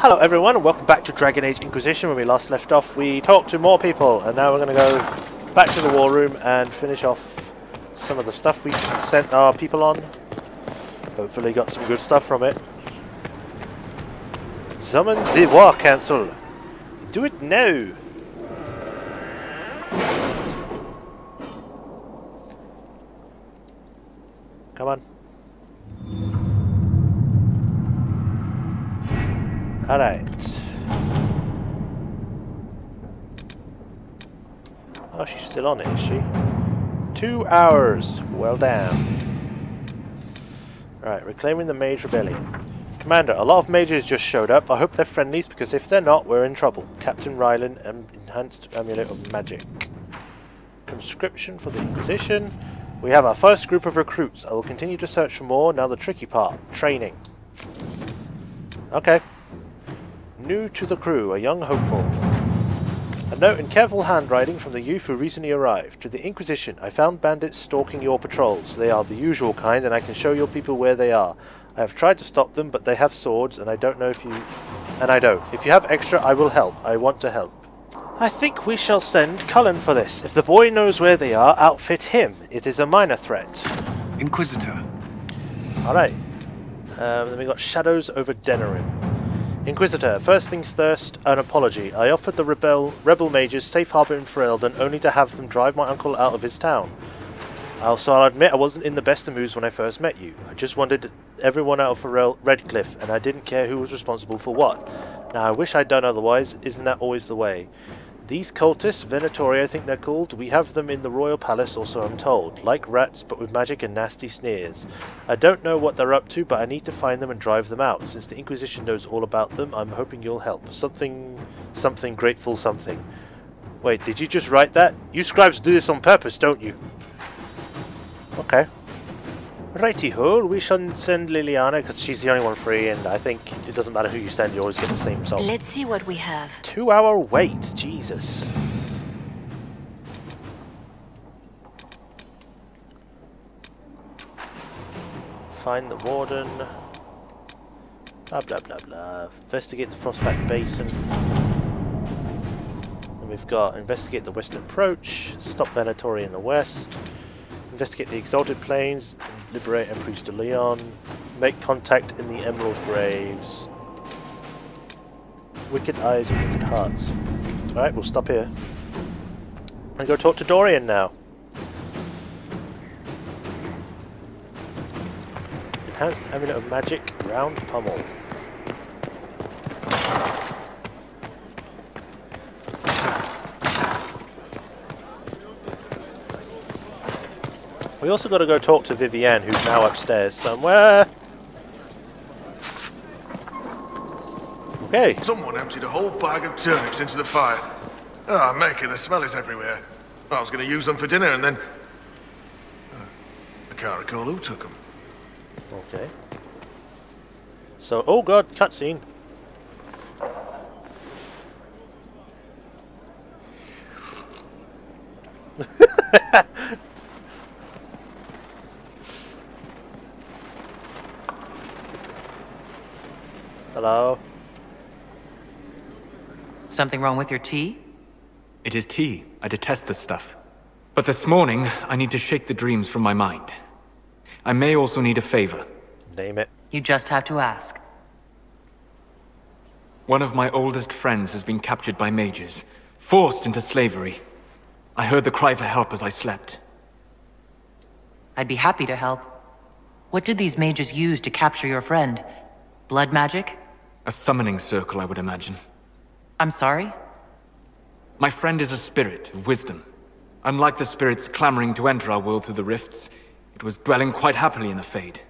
Hello everyone and welcome back to Dragon Age Inquisition. When we last left off we talked to more people and now we're going to go back to the war room and finish off some of the stuff we sent our people on. Hopefully got some good stuff from it. Summon the War Council. Do it now. Come on. Alright. Oh, she's still on it, is she? 2 hours. Well done. Right, reclaiming the Mage Rebellion. Commander, a lot of mages just showed up. I hope they're friendlies, because if they're not, we're in trouble. Captain Rylan, Enhanced Amulet of Magic. Conscription for the Inquisition. We have our first group of recruits. I will continue to search for more. Now the tricky part. Training. Okay. New to the crew, a young hopeful. A note in careful handwriting from the youth who recently arrived. To the Inquisition, I found bandits stalking your patrols. They are the usual kind, and I can show your people where they are. I have tried to stop them, but they have swords, and I don't know if you... And I don't. If you have extra, I will help. I want to help. I think we shall send Cullen for this. If the boy knows where they are, outfit him. It is a minor threat. Inquisitor. Alright. Then we got Shadows over Denerim. Inquisitor, first things first, an apology. I offered the rebel mages safe harbor in Ferelden only to have them drive my uncle out of his town. I'll admit I wasn't in the best of moods when I first met you. I just wanted everyone out of Redcliffe, and I didn't care who was responsible for what. Now I wish I'd done otherwise, isn't that always the way? These cultists, Venatori I think they're called, we have them in the royal palace, or so I'm told. Like rats, but with magic and nasty sneers. I don't know what they're up to, but I need to find them and drive them out. Since the Inquisition knows all about them, I'm hoping you'll help. Something grateful something. Wait, did you just write that? You scribes do this on purpose, don't you? Okay. Righty-ho, we shouldn't send Liliana because she's the only one free, and I think it doesn't matter who you send, you always get the same result. Let's see what we have. 2 hour wait, Jesus. Find the warden. Blah blah blah blah. Investigate the Frostback Basin. And we've got investigate the western approach, stop Venatori in the west. Investigate the Exalted Plains, liberate Empress de Leon, make contact in the Emerald Graves. Wicked Eyes and Wicked Hearts. Alright, we'll stop here. And go talk to Dorian now. Enhanced Amulet of Magic, Round Pummel. We also got to go talk to Vivienne, who's now upstairs somewhere. Okay. Someone emptied a whole bag of turnips into the fire. Ah, Maker, the smell is everywhere. I was going to use them for dinner and then... I can't recall who took them. Okay. So, oh god, cutscene. Hello? Something wrong with your tea? It is tea. I detest this stuff. But this morning, I need to shake the dreams from my mind. I may also need a favor. Name it. You just have to ask. One of my oldest friends has been captured by mages, forced into slavery. I heard the cry for help as I slept. I'd be happy to help. What did these mages use to capture your friend? Blood magic? A summoning circle, I would imagine. I'm sorry? My friend is a spirit of wisdom. Unlike the spirits clamoring to enter our world through the rifts, it was dwelling quite happily in the Fade.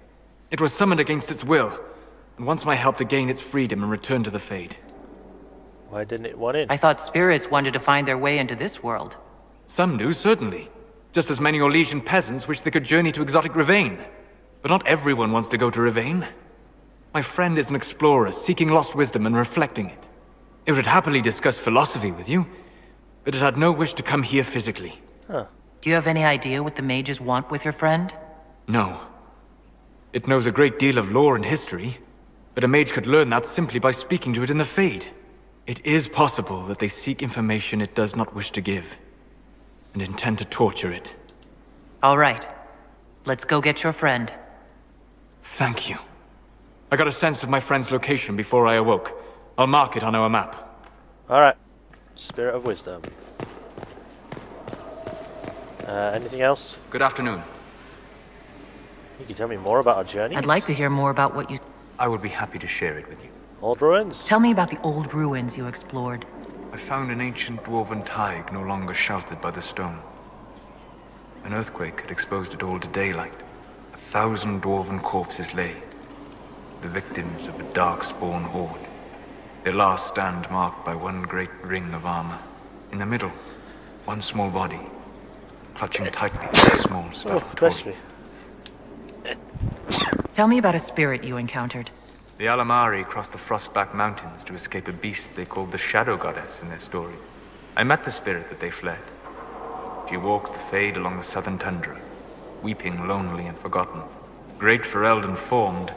It was summoned against its will, and wants my help to gain its freedom and return to the Fade. Why didn't it want in? I thought spirits wanted to find their way into this world. Some do, certainly. Just as many Orlesian peasants wish they could journey to exotic Rivain. But not everyone wants to go to Rivain. My friend is an explorer, seeking lost wisdom and reflecting it. It would happily discuss philosophy with you, but it had no wish to come here physically. Huh. Do you have any idea what the mages want with your friend? No. It knows a great deal of lore and history, But a mage could learn that simply by speaking to it in the Fade. It is possible that they seek information it does not wish to give, and intend to torture it. All right. Let's go get your friend. Thank you. I got a sense of my friend's location before I awoke. I'll mark it on our map. Alright. Spirit of Wisdom. Anything else? Good afternoon. You can tell me more about our journey? I'd like to hear more about what you... I would be happy to share it with you. Old ruins? Tell me about the old ruins you explored. I found an ancient dwarven thaig no longer sheltered by the stone. An earthquake had exposed it all to daylight. 1,000 dwarven corpses lay, the victims of a dark-spawn horde. Their last stand marked by one great ring of armor. In the middle, one small body, clutching tightly to a small stuffed toy. Tell me about a spirit you encountered. The Alamari crossed the Frostback Mountains to escape a beast they called the Shadow Goddess in their story. I met the spirit that they fled. She walks the Fade along the southern tundra, weeping lonely and forgotten. Great Ferelden formed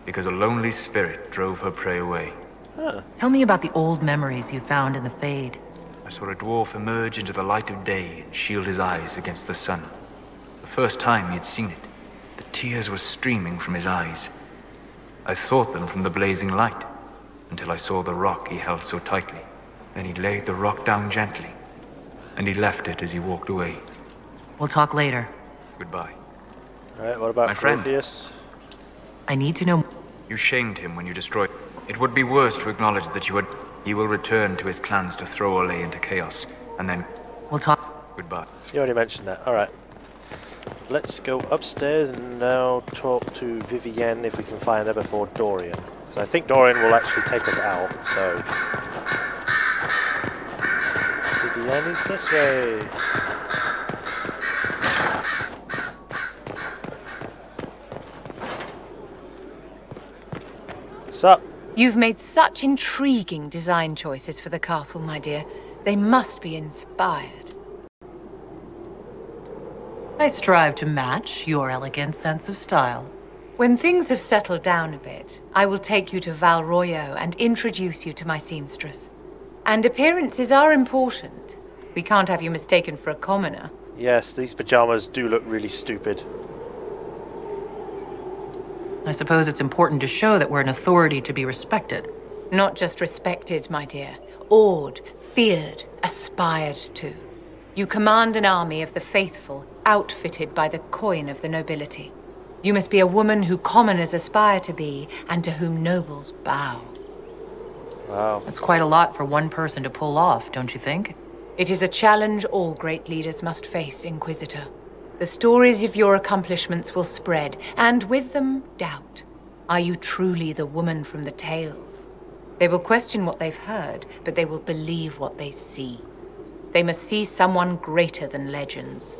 because a lonely spirit drove her prey away. Huh. Tell me about the old memories you found in the Fade. I saw a dwarf emerge into the light of day and shield his eyes against the sun. The first time he had seen it, the tears were streaming from his eyes. I thought them from the blazing light, until I saw the rock he held so tightly. Then he laid the rock down gently, and he left it as he walked away. We'll talk later. Goodbye. Alright, what about my friend? Proteus? I need to know... You shamed him when you destroyed... It would be worse to acknowledge that you had... He will return to his plans to throw Olay into chaos, and then... We'll talk... Goodbye. You already mentioned that. Alright. Let's go upstairs and now talk to Vivienne if we can find her before Dorian. Because I think Dorian will actually take us out, so... Vivienne is this way! What's up? You've made such intriguing design choices for the castle, my dear. They must be inspired. I strive to match your elegant sense of style. When things have settled down a bit, I will take you to Val Royeaux and introduce you to my seamstress. And appearances are important. We can't have you mistaken for a commoner. Yes, these pajamas do look really stupid. I suppose it's important to show that we're an authority to be respected. Not just respected, my dear. Awed, feared, aspired to. You command an army of the faithful, outfitted by the coin of the nobility. You must be a woman who commoners aspire to be, and to whom nobles bow. Wow. That's quite a lot for one person to pull off, don't you think? It is a challenge all great leaders must face, Inquisitor. The stories of your accomplishments will spread, and with them, doubt. Are you truly the woman from the tales? They will question what they've heard, but they will believe what they see. They must see someone greater than legends.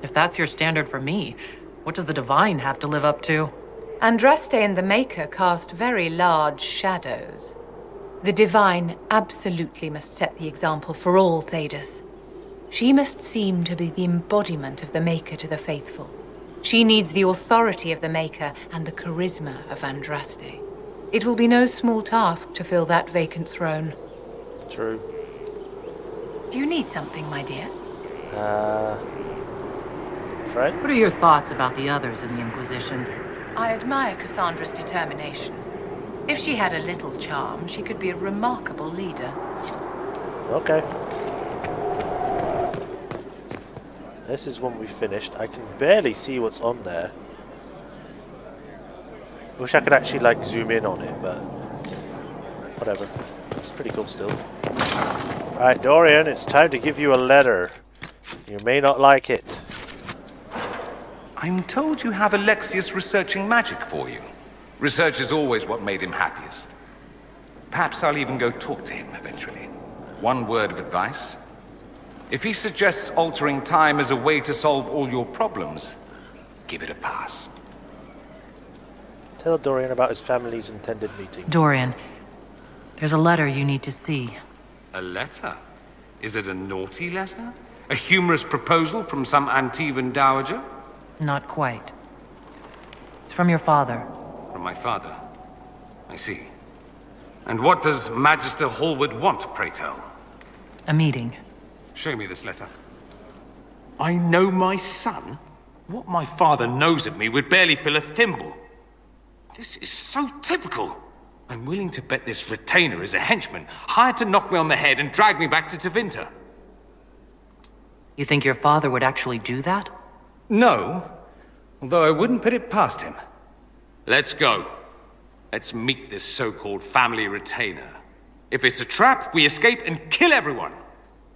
If that's your standard for me, what does the Divine have to live up to? Andraste and the Maker cast very large shadows. The Divine absolutely must set the example for all Thedas. She must seem to be the embodiment of the Maker to the faithful. She needs the authority of the Maker and the charisma of Andraste. It will be no small task to fill that vacant throne. True. Do you need something, my dear? Friend? What are your thoughts about the others in the Inquisition? I admire Cassandra's determination. If she had a little charm, she could be a remarkable leader. Okay. This is one we finished. I can barely see what's on there. Wish I could actually like zoom in on it, but whatever. It's pretty cool still. Alright, Dorian, it's time to give you a letter. You may not like it. I'm told you have Alexius researching magic for you. Research is always what made him happiest. Perhaps I'll even go talk to him eventually. One word of advice. If he suggests altering time as a way to solve all your problems, give it a pass. Tell Dorian about his family's intended meeting. Dorian, there's a letter you need to see. A letter? Is it a naughty letter? A humorous proposal from some Antivan dowager? Not quite. It's from your father. From my father? I see. And what does Magister Hallward want, pray tell? A meeting. Show me this letter. I know my son? What my father knows of me would barely fill a thimble. This is so typical. I'm willing to bet this retainer is a henchman, hired to knock me on the head and drag me back to Tevinter. You think your father would actually do that? No, although I wouldn't put it past him. Let's go. Let's meet this so-called family retainer. If it's a trap, we escape and kill everyone.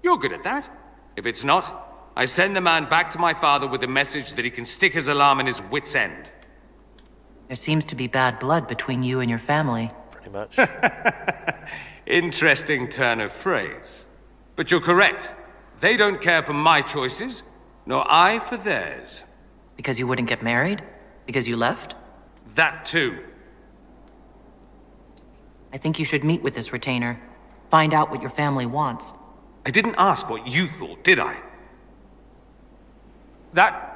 You're good at that. If it's not, I send the man back to my father with a message that he can stick his alarm in his wit's end. There seems to be bad blood between you and your family. Pretty much. Interesting turn of phrase. But you're correct. They don't care for my choices, nor I for theirs. Because you wouldn't get married? Because you left? That too. I think you should meet with this retainer. Find out what your family wants. I didn't ask what you thought, did I? That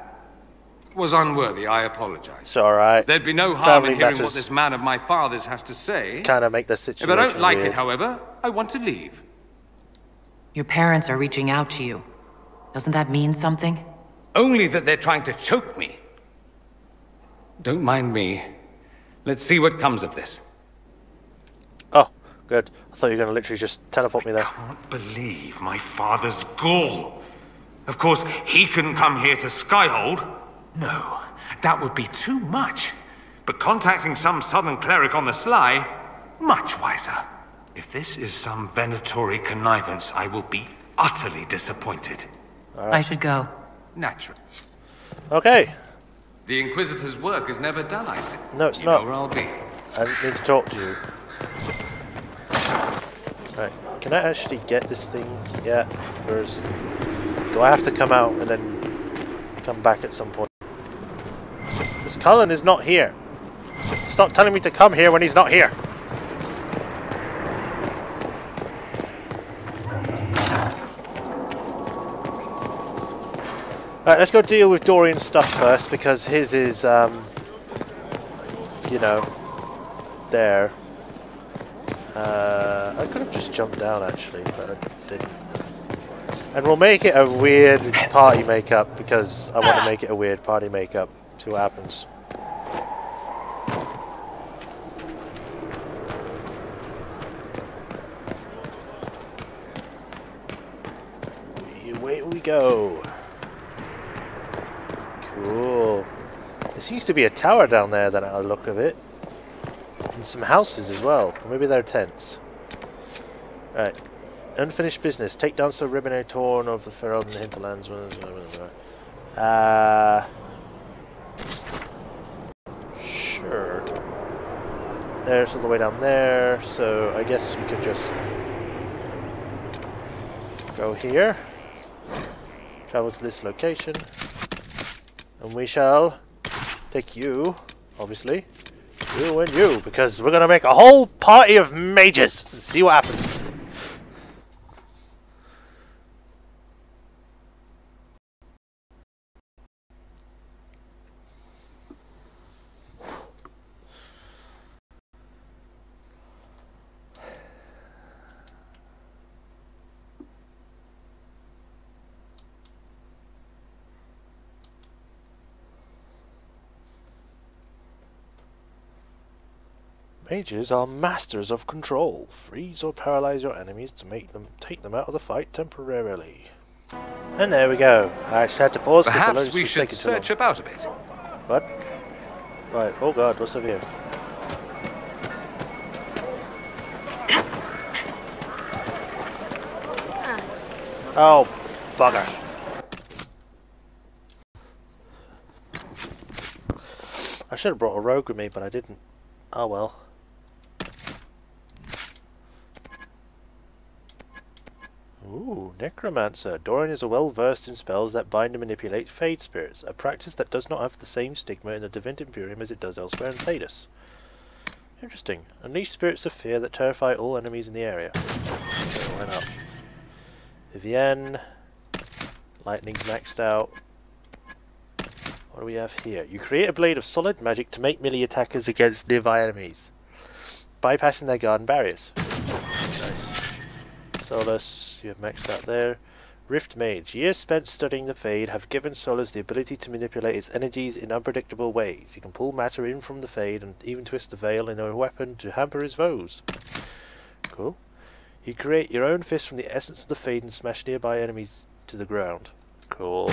was unworthy, I apologize. It's alright. There'd be no harm in Family hearing matters. what this man of my father's has to say. Kind of make the situation If I don't like weird. it, however, I want to leave. Your parents are reaching out to you. Doesn't that mean something? Only that they're trying to choke me. Don't mind me. Let's see what comes of this. Oh, good. I thought you were going to literally just teleport me there. Can't believe my father's gall. Of course, he couldn't come here to Skyhold. No, that would be too much. But contacting some southern cleric on the sly, much wiser. If this is some Venatori connivance, I will be utterly disappointed. I should go. Naturally. Okay. The Inquisitor's work is never done, I see. No, it's you not. know where I'll be. I need to talk to you. Right. Can I actually get this thing? Yeah. Where's... Do I have to come out and then come back at some point? Because Cullen is not here. Stop telling me to come here when he's not here. Alright, let's go deal with Dorian's stuff first, because his is, you know, there. I could have just jumped down actually, but I didn't. And we'll make it a weird party makeup, because I want to make it a weird party makeup. See what happens. Away we go. Cool. There seems to be a tower down there, then, at the look of it. And some houses as well. Or maybe they're tents. Right. Unfinished business. Take down Sir Ribbonet torn of the Ferald and the hinterlands. Sure. There's all the way down there. So I guess we could just go here. Travel to this location. And we shall take you, obviously. You and you, because we're going to make a whole party of mages and see what happens. Mages are masters of control. Freeze or paralyze your enemies to take them out of the fight temporarily. And there we go. I actually had to pause. Perhaps we should search about a bit. What? Right. Oh god, what's over here? Oh, bugger. I should have brought a rogue with me, but I didn't. Oh well. Ooh, Necromancer. Dorian is well versed in spells that bind and manipulate Fade spirits, a practice that does not have the same stigma in the Devint Imperium as it does elsewhere in Thedas. Interesting. Unleash spirits of fear that terrify all enemies in the area. Okay, why not? Vivienne. Lightning's maxed out. What do we have here? You create a blade of solid magic to make melee attackers against nearby enemies. bypassing their garden barriers. Nice. Solus, you have maxed out there. Rift Mage. Years spent studying the Fade have given Solus the ability to manipulate its energies in unpredictable ways. He can pull matter in from the Fade and even twist the veil into a weapon to hamper his foes. Cool. You create your own fist from the essence of the Fade and smash nearby enemies to the ground. Cool.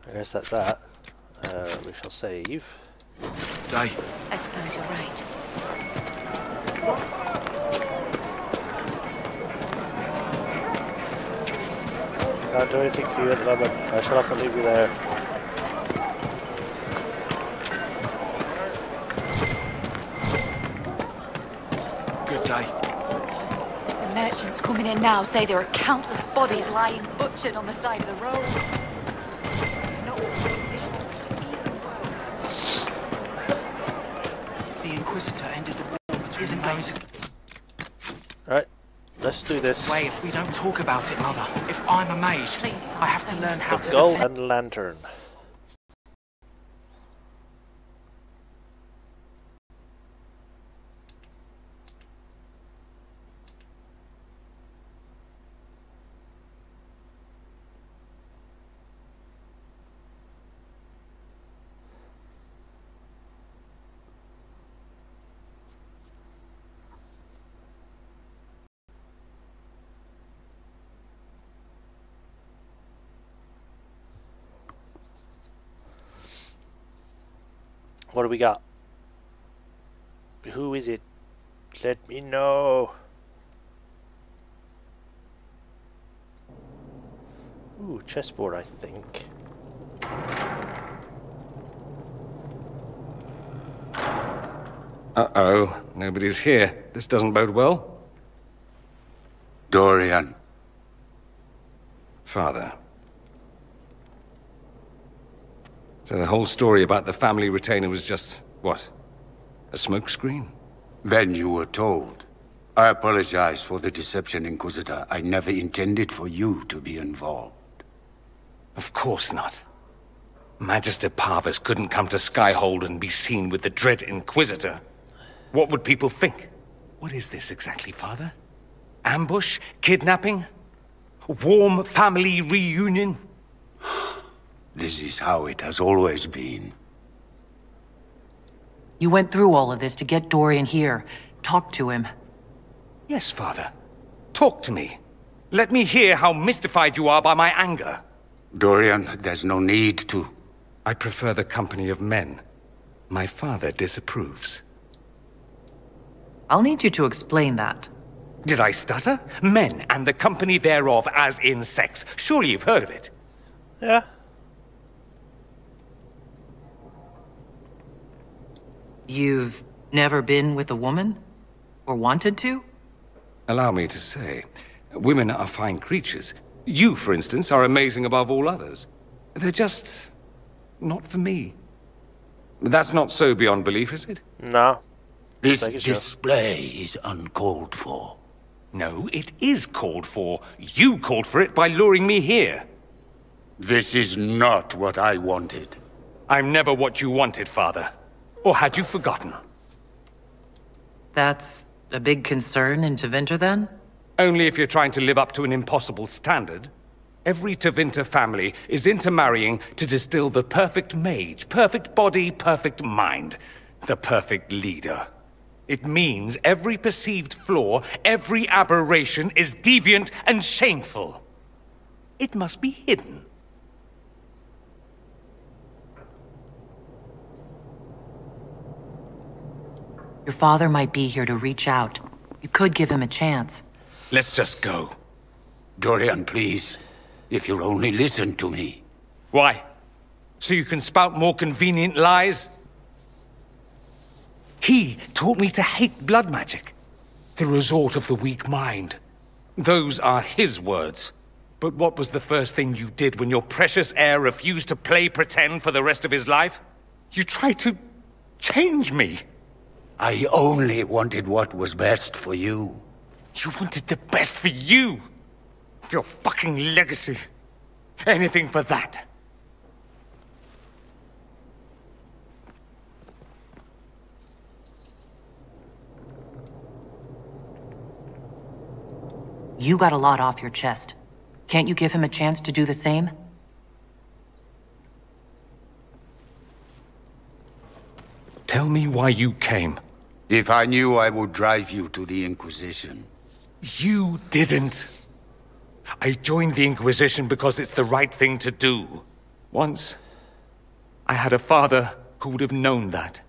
I guess that's that. We shall save. Day. I suppose you're right. Can't do anything for you at the moment. I shall have to leave you there. Good day. The merchants coming in now say there are countless bodies lying butchered on the side of the road. The Inquisitor ended the war between the mages. Alright, let's do this. Wait, if we don't talk about it, Mother. If I'm a mage, Please, I have to learn how The to Gull defend. and Lantern. What do we got? Who is it? Let me know. Ooh, chessboard, I think. Uh-oh, nobody's here. This doesn't bode well. Dorian. Father. So the whole story about the family retainer was just, what? A smokescreen? Then you were told. I apologize for the deception, Inquisitor. I never intended for you to be involved. Of course not. Magister Parvus couldn't come to Skyhold and be seen with the dread Inquisitor. What would people think? What is this exactly, Father? Ambush? Kidnapping? Warm family reunion? This is how it has always been. You went through all of this to get Dorian here. Talk to him. Yes, Father. Talk to me. Let me hear how mystified you are by my anger. Dorian, there's no need to. I prefer the company of men. My father disapproves. I'll need you to explain that. Did I stutter? Men and the company thereof, as in sex. Surely you've heard of it. Yeah. You've never been with a woman? Or wanted to? Allow me to say, women are fine creatures. You, for instance, are amazing above all others. They're just not for me. That's not so beyond belief, is it? No. This Thank you, sir. display is uncalled for. No, it is called for. You called for it by luring me here. This is not what I wanted. I'm never what you wanted, Father. Or had you forgotten? That's a big concern in Tevinter, then? Only if you're trying to live up to an impossible standard. Every Tevinter family is intermarrying to distill the perfect mage, perfect body, perfect mind, the perfect leader. It means every perceived flaw, every aberration is deviant and shameful. It must be hidden. Your father might be here to reach out. You could give him a chance. Let's just go. Dorian, please. If you'll only listen to me. Why? So you can spout more convenient lies? He taught me to hate blood magic. The resort of the weak mind. Those are his words. But what was the first thing you did when your precious heir refused to play pretend for the rest of his life? You tried to change me. I only wanted what was best for you. You wanted the best for you! Your fucking legacy. Anything for that. You got a lot off your chest. Can't you give him a chance to do the same? Tell me why you came. If I knew, I would drive you to the Inquisition. You didn't. I joined the Inquisition because it's the right thing to do. Once, I had a father who would have known that.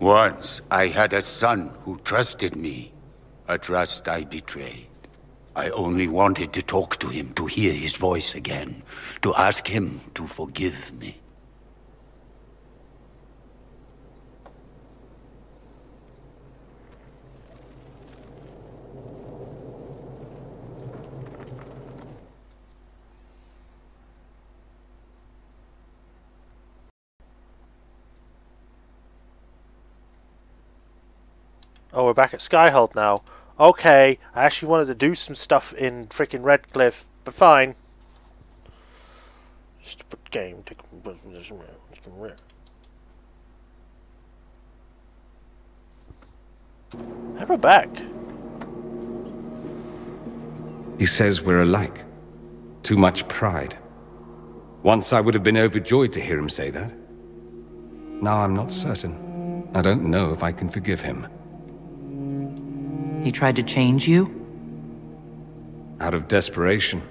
Once, I had a son who trusted me. A trust I betrayed. I only wanted to talk to him, to hear his voice again, to ask him to forgive me. Oh, we're back at Skyhold now. Okay, I actually wanted to do some stuff in frickin' Redcliffe, but fine. Stupid game. And we're back. He says we're alike. Too much pride. Once I would have been overjoyed to hear him say that. Now I'm not certain. I don't know if I can forgive him. He tried to change you? Out of desperation.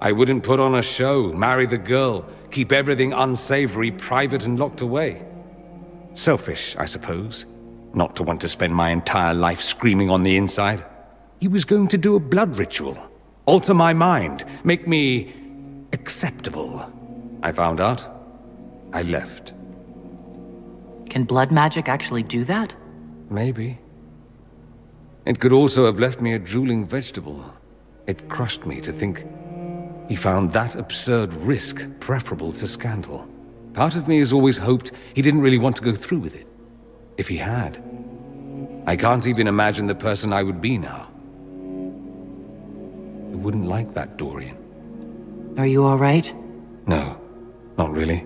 I wouldn't put on a show, marry the girl, keep everything unsavory, private and locked away. Selfish, I suppose. Not to want to spend my entire life screaming on the inside. He was going to do a blood ritual. Alter my mind. Make me acceptable. I found out. I left. Can blood magic actually do that? Maybe. It could also have left me a drooling vegetable. It crushed me to think he found that absurd risk preferable to scandal. Part of me has always hoped he didn't really want to go through with it. If he had, I can't even imagine the person I would be now. I wouldn't like that, Dorian. Are you all right? No, not really.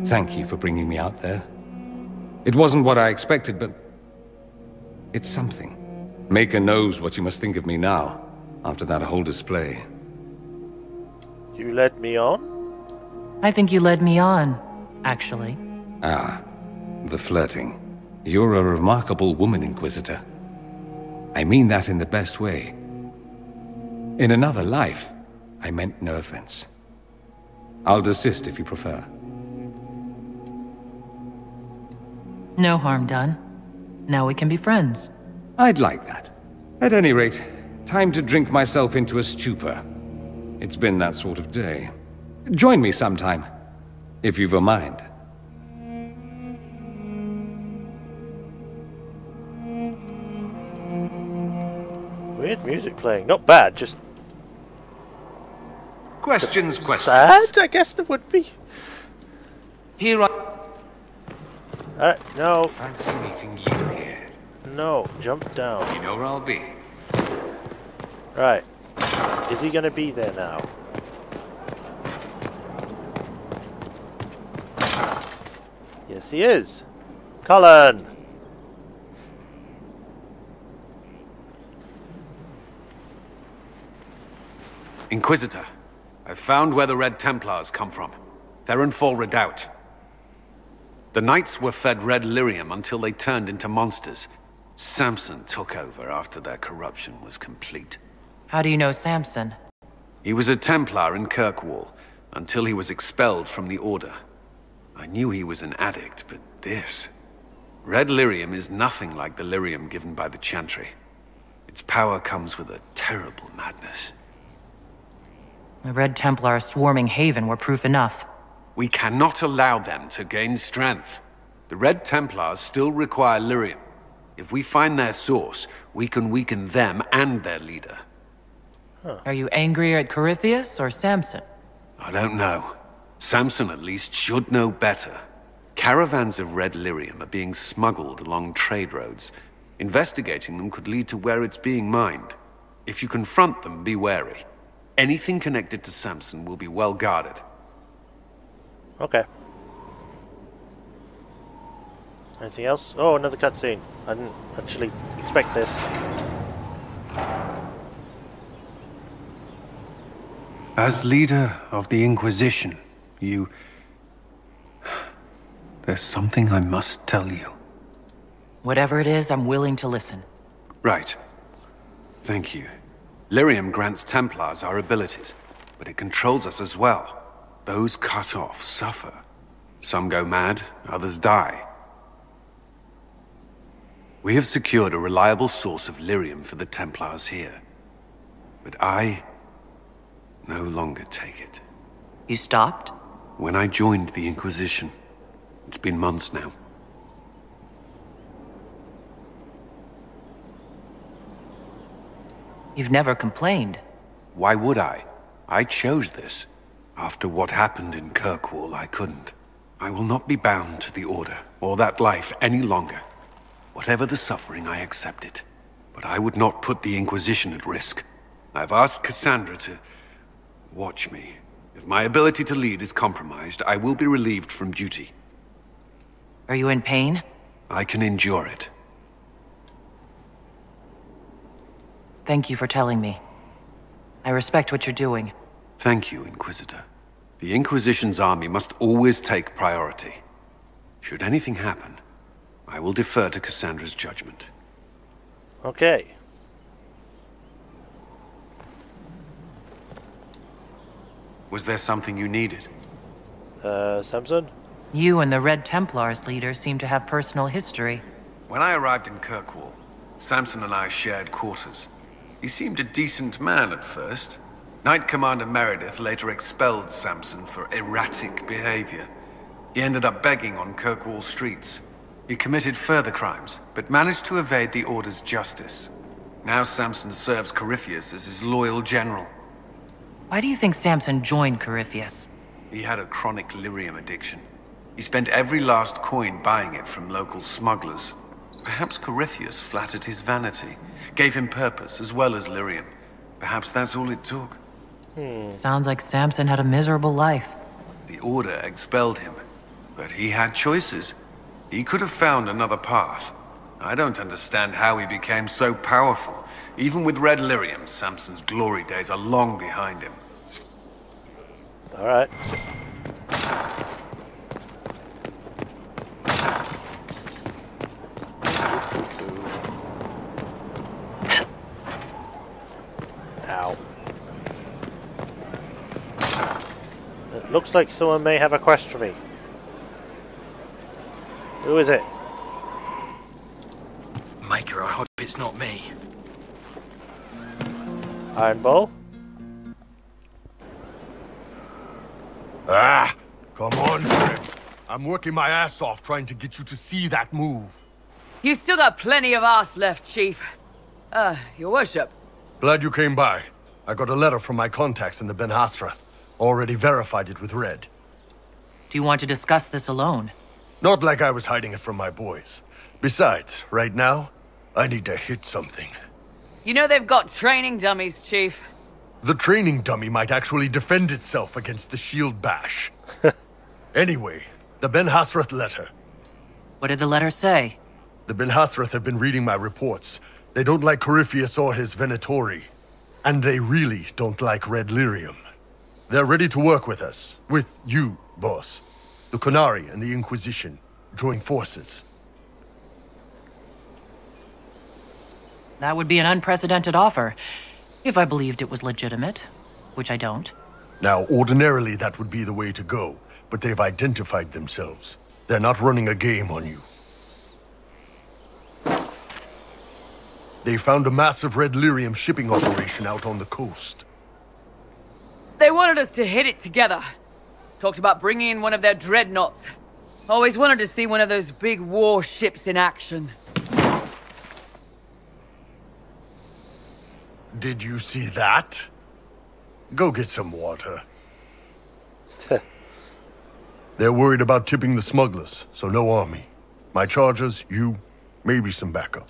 Thank you for bringing me out there. It wasn't what I expected, but it's something. Maker knows what you must think of me now, after that whole display. You led me on? I think you led me on, actually. Ah, the flirting. You're a remarkable woman, Inquisitor. I mean that in the best way. In another life, I meant no offense. I'll desist if you prefer. No harm done. Now we can be friends. I'd like that. At any rate, time to drink myself into a stupor. It's been that sort of day. Join me sometime, if you've a mind. Weird music playing. Not bad, just... Questions. Sad, I guess there would be. Here I... No. Fancy meeting you here. No, jump down. You know where I'll be. Right. Is he gonna be there now? Yes, he is. Cullen! Inquisitor, I've found where the Red Templars come from. They're in Fall Redoubt. The Knights were fed red lyrium until they turned into monsters. Samson took over after their corruption was complete. How do you know Samson? He was a Templar in Kirkwall, until he was expelled from the Order. I knew he was an addict, but this... Red lyrium is nothing like the lyrium given by the Chantry. Its power comes with a terrible madness. The Red Templar swarming Haven were proof enough. We cannot allow them to gain strength. The Red Templars still require lyrium. If we find their source, we can weaken them and their leader. Are you angrier at Corypheus or Samson? I don't know. Samson at least should know better. Caravans of red lyrium are being smuggled along trade roads. Investigating them could lead to where it's being mined. If you confront them, be wary. Anything connected to Samson will be well guarded. Okay. Anything else? Oh, another cutscene. I didn't actually expect this. As leader of the Inquisition, there's something I must tell you. Whatever it is, I'm willing to listen. Right. Thank you. Lyrium grants Templars our abilities, but it controls us as well. Those cut off suffer. Some go mad, others die. We have secured a reliable source of lyrium for the Templars here. But I no longer take it. You stopped? When I joined the Inquisition. It's been months now. You've never complained. Why would I? I chose this. After what happened in Kirkwall, I couldn't. I will not be bound to the Order, or that life any longer. Whatever the suffering, I accept it. But I would not put the Inquisition at risk. I've asked Cassandra to watch me. If my ability to lead is compromised, I will be relieved from duty. Are you in pain? I can endure it. Thank you for telling me. I respect what you're doing. Thank you, Inquisitor. The Inquisition's army must always take priority. Should anything happen, I will defer to Cassandra's judgment. Okay. Was there something you needed? Samson? You and the Red Templars leader seem to have personal history. When I arrived in Kirkwall, Samson and I shared quarters. He seemed a decent man at first. Knight Commander Meredith later expelled Samson for erratic behavior. He ended up begging on Kirkwall streets. He committed further crimes, but managed to evade the Order's justice. Now Samson serves Corypheus as his loyal general. Why do you think Samson joined Corypheus? He had a chronic lyrium addiction. He spent every last coin buying it from local smugglers. Perhaps Corypheus flattered his vanity, gave him purpose as well as lyrium. Perhaps that's all it took. Sounds like Samson had a miserable life. The Order expelled him, but he had choices. He could have found another path. I don't understand how he became so powerful. Even with red lyrium, Samson's glory days are long behind him. Alright. Ow. It looks like someone may have a quest for me. Who is it? Maker, I hope it's not me. Iron Ball? Ah! Come on, friend. I'm working my ass off trying to get you to see that move. You still got plenty of arse left, Chief. Your worship. Glad you came by. I got a letter from my contacts in the Ben Hasrath. Already verified it with Red. Do you want to discuss this alone? Not like I was hiding it from my boys. Besides, right now, I need to hit something. You know they've got training dummies, Chief. The training dummy might actually defend itself against the shield bash. Anyway, the Ben Hasrath letter. What did the letter say? The Ben Hasrath have been reading my reports. They don't like Corypheus or his Venatori. And they really don't like red lyrium. They're ready to work with us. With you, boss. The Qunari and the Inquisition. Join forces. That would be an unprecedented offer, if I believed it was legitimate, which I don't. Now, ordinarily that would be the way to go, but they've identified themselves. They're not running a game on you. They found a massive red lyrium shipping operation out on the coast. They wanted us to hit it together. Talked about bringing in one of their dreadnoughts. Always wanted to see one of those big warships in action. Did you see that? Go get some water. They're worried about tipping the smugglers, so no army. My chargers, you, maybe some backup.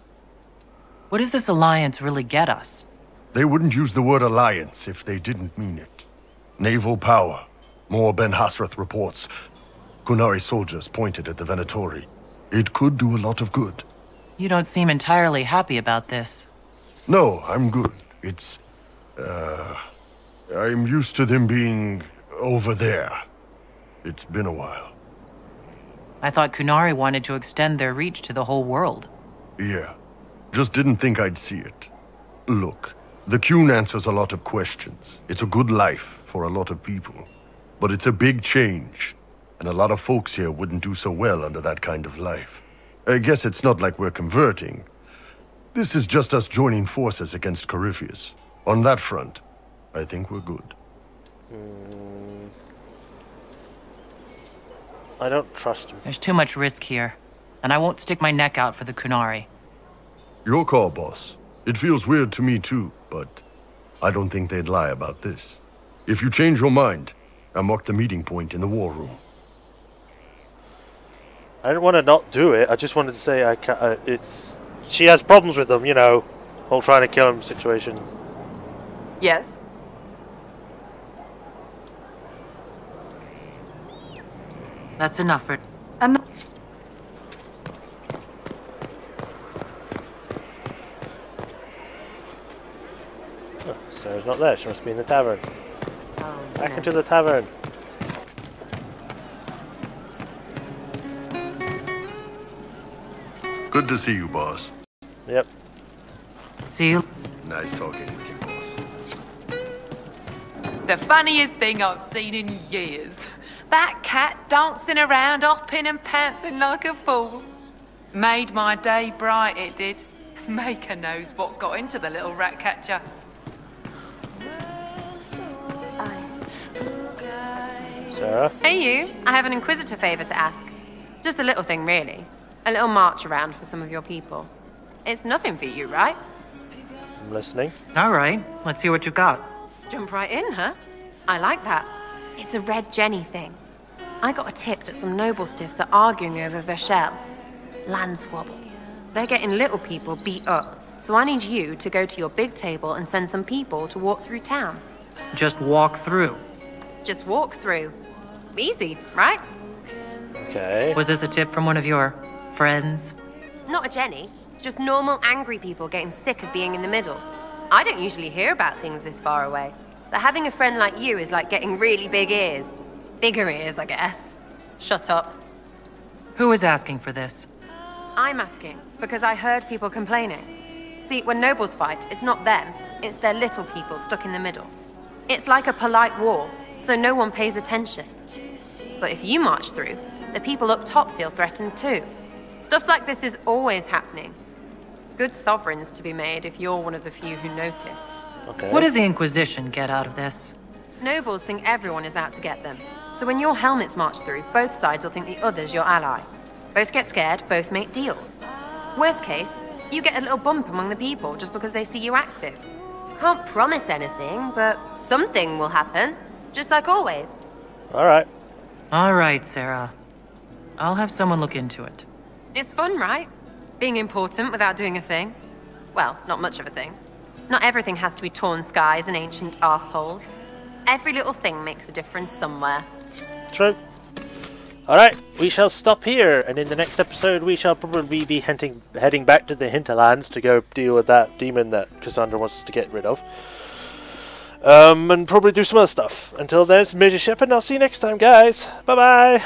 What does this alliance really get us? They wouldn't use the word alliance if they didn't mean it. Naval power. More Ben Hasrath reports. Qunari soldiers pointed at the Venatori. It could do a lot of good. You don't seem entirely happy about this. No, I'm good. It's... I'm used to them being over there. It's been a while. I thought Qunari wanted to extend their reach to the whole world. Yeah. Just didn't think I'd see it. Look, the Qun answers a lot of questions. It's a good life for a lot of people. But it's a big change. And a lot of folks here wouldn't do so well under that kind of life. I guess it's not like we're converting. This is just us joining forces against Corypheus. On that front, I think we're good. I don't trust him. There's too much risk here, and I won't stick my neck out for the Qunari. Your call, boss. It feels weird to me too, but I don't think they'd lie about this. If you change your mind, I'll mark the meeting point in the war room. I didn't want to not do it. I just wanted to say it's... She has problems with them, you know. Whole trying to kill him situation. Yes? That's enough for... Enough. Oh, Sarah's not there. She must be in the tavern. Oh, Back into the tavern. Good to see you, boss. Yep. See you. Nice talking with you, boss. The funniest thing I've seen in years. That cat dancing around, hopping and pouncing like a fool. Made my day bright, it did. Maker knows what got into the little rat catcher. Sarah? Hey you, I have an Inquisitor favor to ask. Just a little thing, really. A little march around for some of your people. It's nothing for you, right? I'm listening. All right, let's hear what you got. Jump right in, huh? I like that. It's a Red Jenny thing. I got a tip that some noble stiffs are arguing over Verschel. Land squabble. They're getting little people beat up, so I need you to go to your big table and send some people to walk through town. Just walk through. Just walk through. Easy, right? Okay. Was this a tip from one of your friends? Not a Jenny. Just normal angry people getting sick of being in the middle. I don't usually hear about things this far away. But having a friend like you is like getting really big ears. Bigger ears, I guess. Shut up. Who is asking for this? I'm asking, because I heard people complaining. See, when nobles fight, it's not them. It's their little people stuck in the middle. It's like a polite war, so no one pays attention. But if you march through, the people up top feel threatened too. Stuff like this is always happening. Good sovereigns to be made if you're one of the few who notice. Okay. What does the Inquisition get out of this? Nobles think everyone is out to get them. So when your helmets march through, both sides will think the other's your ally. Both get scared, both make deals. Worst case, you get a little bump among the people just because they see you active. Can't promise anything, but something will happen. Just like always. Alright. All right, Sarah. I'll have someone look into it. It's fun, right? Being important without doing a thing. Well, not much of a thing. Not everything has to be torn skies and ancient arseholes. Every little thing makes a difference somewhere. True. Alright, we shall stop here, and in the next episode we shall probably be heading back to the Hinterlands to go deal with that demon that Cassandra wants us to get rid of. And probably do some other stuff. Until then, it's Majorshepard, and I'll see you next time, guys. Bye-bye!